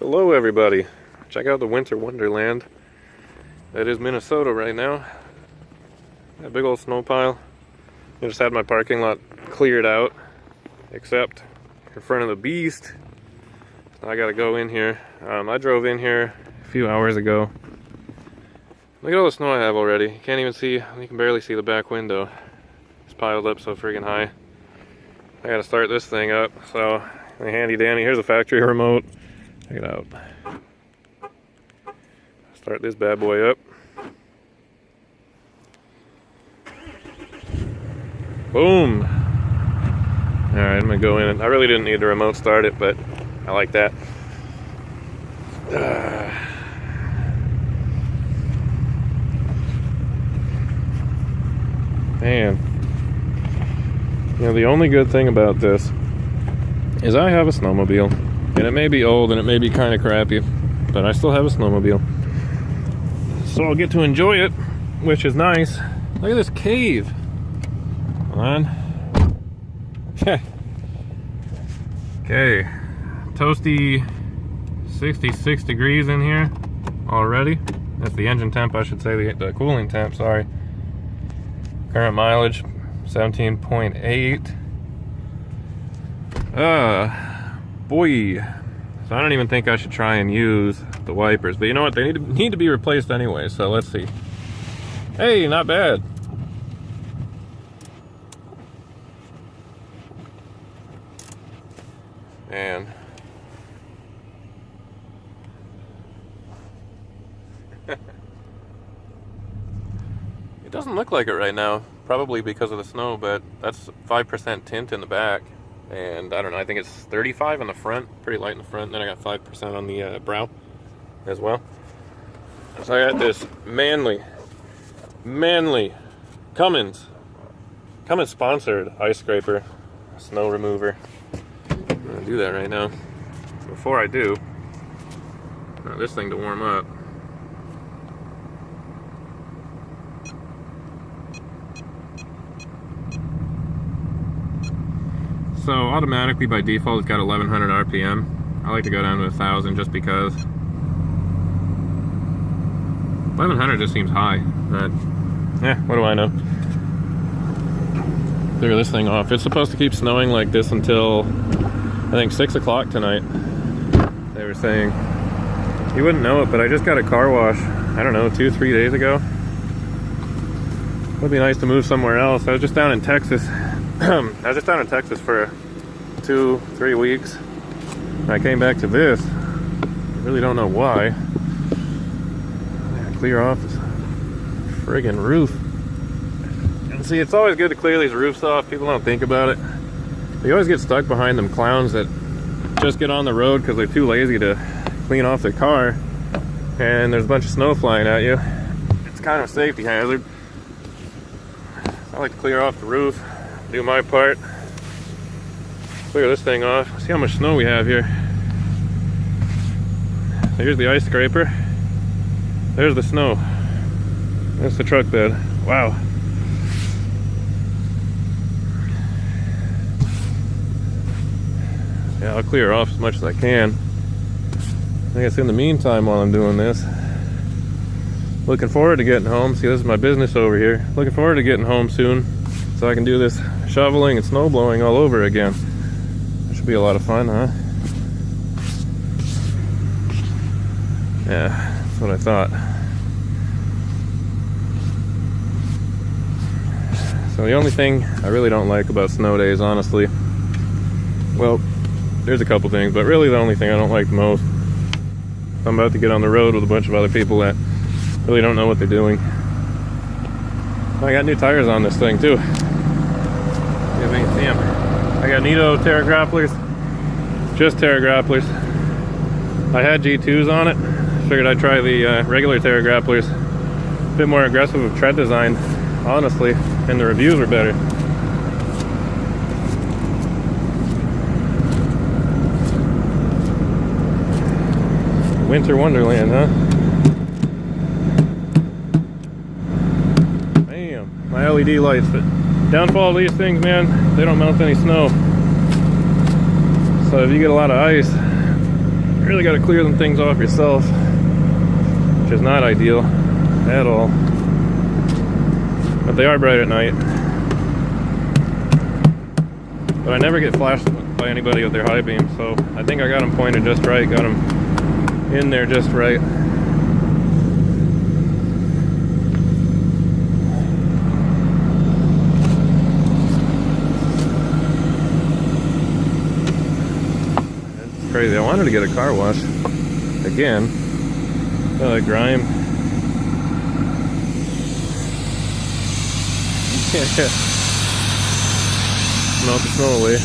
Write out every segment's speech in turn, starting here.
Hello everybody, check out the winter wonderland that is Minnesota right now. That big old snow pile. I just had my parking lot cleared out except in front of the beast. I gotta go in here. I drove in here a few hours ago. Look at all the snow I have already. You can't even see, you can barely see the back window. It's piled up so friggin' high. I gotta start this thing up, so handy dandy. Here's a factory remote. Check it out. Start this bad boy up. Boom! Alright, I'm gonna go in. I really didn't need to remote start it, but I like that. Man. You know, the only good thing about this is I have a snowmobile. And it may be old and it may be kind of crappy, but I still have a snowmobile. So I'll get to enjoy it, which is nice. Look at this cave. Come on. Okay. Toasty 66 degrees in here already. That's the engine temp, I should say, the cooling temp, sorry. Current mileage, 17.8. Boy, so I don't even think I should try and use the wipers, but you know what, they need to be replaced anyway, so let's see. Hey, not bad. Man. It doesn't look like it right now, probably because of the snow, but that's 5% tint in the back. And I don't know, I think it's 35 on the front, pretty light in the front, and then I got 5% on the brow as well. So I got this manly Cummins sponsored ice scraper, snow remover. I'm gonna do that right now. Before I do, I want this thing to warm up. So automatically by default it's got 1100 RPM. I like to go down to 1000 just because 1100 just seems high, but yeah, what do I know? Clear this thing off. It's supposed to keep snowing like this until I think 6 o'clock tonight. They were saying. You wouldn't know it, but I just got a car wash, I don't know, 2-3 days ago. It would be nice to move somewhere else. I was just down in Texas. I was just down in Texas for 2-3 weeks. And I came back to this. I really don't know why. Clear off this friggin' roof. And see, it's always good to clear these roofs off. People don't think about it. They always get stuck behind them clowns that just get on the road because they're too lazy to clean off their car. And there's a bunch of snow flying at you. It's kind of a safety hazard. I like to clear off the roof. Do my part. Clear this thing off. See how much snow we have here. So here's the ice scraper. There's the snow. That's the truck bed. Wow. Yeah, I'll clear off as much as I can. I guess in the meantime while I'm doing this, looking forward to getting home. See, this is my business over here. Looking forward to getting home soon, so I can do this shoveling and snow blowing all over again. That should be a lot of fun, huh? Yeah, that's what I thought. So the only thing I really don't like about snow days, honestly, well, there's a couple things, but really the only thing I don't like the most, I'm about to get on the road with a bunch of other people that really don't know what they're doing. I got new tires on this thing too. See if you can see them. I got Nito Terra grapplers, just Terra grapplers. I had G2s on it. Figured I'd try the regular Terra grapplers. A bit more aggressive with tread design, honestly, and the reviews were better. Winter wonderland, huh? Bam, my LED lights. But downfall of these things, man, they don't melt any snow. So if you get a lot of ice, You really got to clear them things off yourself, which is not ideal at all. But they are bright at night. But I never get flashed by anybody with their high beam, so I think I got them pointed just right, got them in there just right. That's crazy. I wanted to get a car wash again. Grime. Melt the snow away.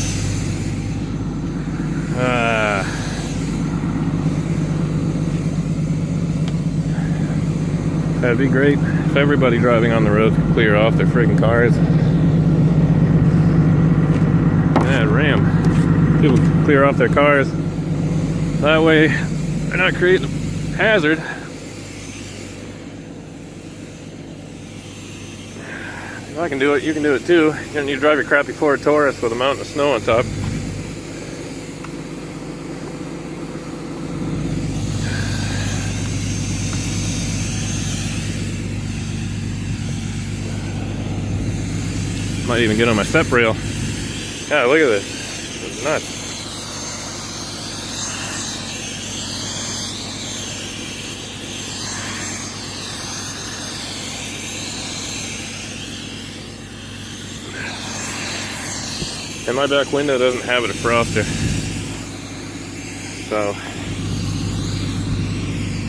That'd be great if everybody driving on the road could clear off their freaking cars. Man, ram. People clear off their cars. That way, they're not creating a hazard. If I can do it, you can do it too. You don't need to drive your crappy Ford Taurus with a mountain of snow on top. Might even get on my step rail. Yeah, look at this. It's nuts. And my back window doesn't have a defroster, so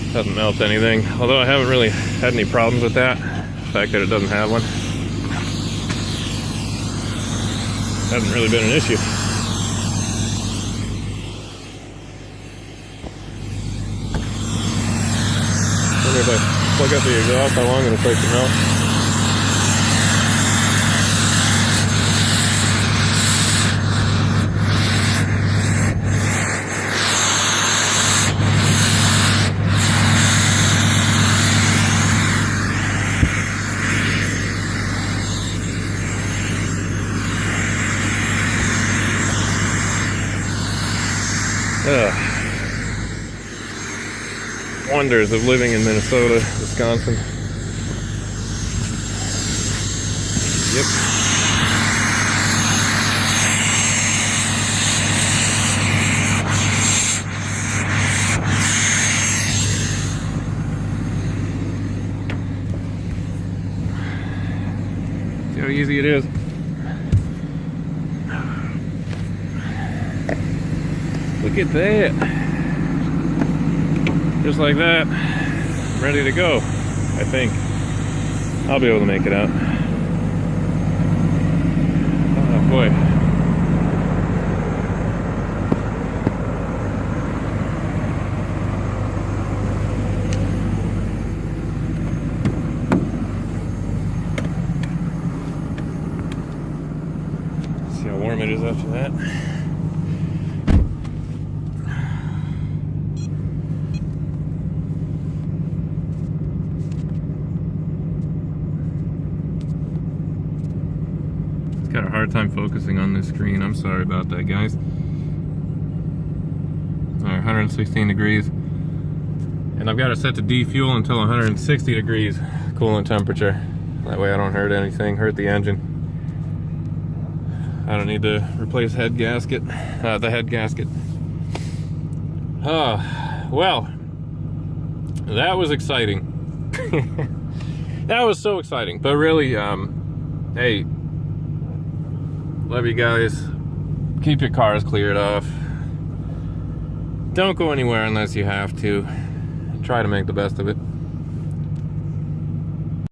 it doesn't melt anything. Although I haven't really had any problems with that, the fact that it doesn't have one. Hasn't really been an issue. Wonder if I plug up the exhaust, how long it'll take to melt. Wonders of living in Minnesota, Wisconsin. Yep. See how easy it is. Look at that. Just like that, I'm ready to go. I think I'll be able to make it out. Oh boy. See how warm it is after that. Got a hard time focusing on this screen. I'm sorry about that, guys. All right, 116 degrees. And I've got it set to defuel until 160 degrees coolant temperature. That way I don't hurt anything, hurt the engine. I don't need to replace the head gasket. Well, that was exciting. That was so exciting. But really, hey, love you guys. Keep your cars cleared off. Don't go anywhere unless you have to. Try to make the best of it.